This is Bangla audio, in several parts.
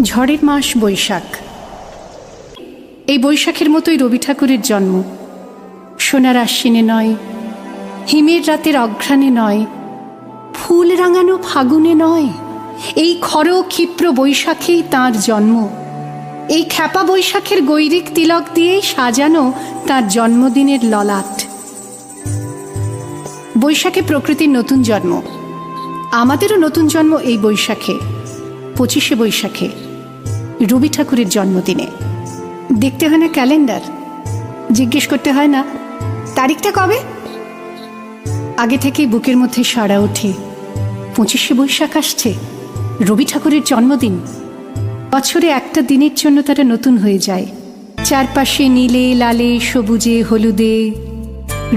ঝড়ের মাস বৈশাখ। এই বৈশাখের মতোই রবি ঠাকুরের জন্ম। সোনার আশ্বিনে নয়, হিমের রাতের অঘ্রাণে নয়, ফুল রাঙানো ফাগুনে নয়, এই খর ক্ষিপ্র বৈশাখেই তাঁর জন্ম। এই খ্যাপা বৈশাখের গৈরিক তিলক দিয়েই সাজানো তাঁর জন্মদিনের ললাট। বৈশাখে প্রকৃতির নতুন জন্ম, আমাদেরও নতুন জন্ম এই বৈশাখে, 25শে বৈশাখে, রবি ঠাকুরের জন্মদিনে। দেখতে হয় না ক্যালেন্ডার, জিজ্ঞেস করতে হয় না তারিখটা কবে। আগে থেকেই বুকের মধ্যে সাড়া ওঠে, 25শে বৈশাখ আসছে, রবি ঠাকুরের জন্মদিন। বছরে একটা দিনের জন্য তারা নতুন হয়ে যায়। চারপাশে নীলে লালে সবুজে হলুদে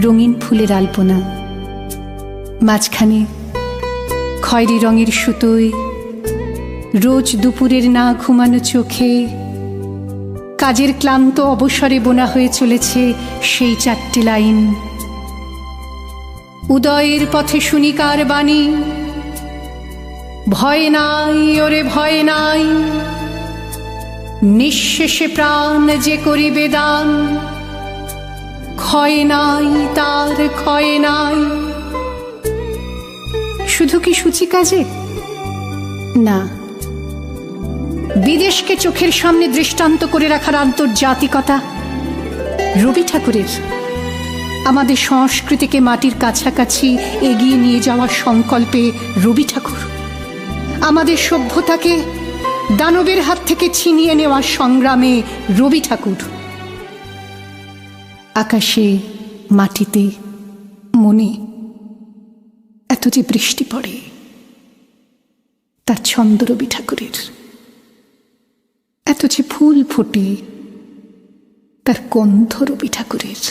রঙিন ফুলের আলপনা, মাঝখানে খয়েরি রঙের সুতোয় রোজ দুপুরের না ঘুমানো চোখে কাজের ক্লান্ত অবসরে বোনা হয়ে চলেছে সেই 4টে লাইন। উদয়ের পথে শুনিকার বাণী, ভয় নাই ওরে ভয় নাই, নিঃশেষে প্রাণ যে করিবে দান, ক্ষয় নাই তার ক্ষয় নাই। শুধু কি সূচি কাজে? না, বিদেশকে চোখের সামনে দৃষ্টান্ত করে রাখার আন্তর্জাতিকতা রবি ঠাকুরের। আমাদের সংস্কৃতিকে মাটির কাছাকাছি এগিয়ে নিয়ে যাওয়ার সংকল্পে রবি ঠাকুর। আমাদের সভ্যতাকে দানবের হাত থেকে ছিনিয়ে নেওয়ার সংগ্রামে রবি ঠাকুর। আকাশে, মাটিতে, মনে এত যে বৃষ্টি পড়ে, তার ছন্দ রবি ঠাকুরের। এত যে ফুল ফোটে, তার গন্ধ রবি ঠাকুরের।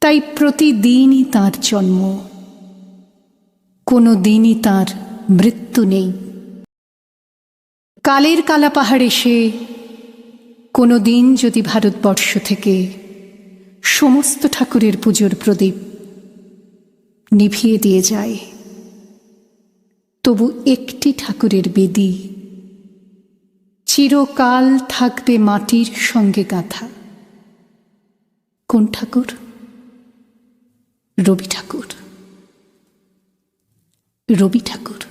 তাই প্রতিদিনই তাঁর জন্ম, কোনো দিনই তাঁর মৃত্যু নেই। কালের কালা পাহাড় এসে কোনো দিন যদি ভারতবর্ষ থেকে সমস্ত ঠাকুরের পুজোর প্রদীপ নিভিয়ে দিয়ে যায়, তবু একটি ঠাকুরের বেদি চিরকাল থাকবে মাটির সঙ্গে গাঁথা। কোন ঠাকুর? রবি ঠাকুর। রবি ঠাকুর।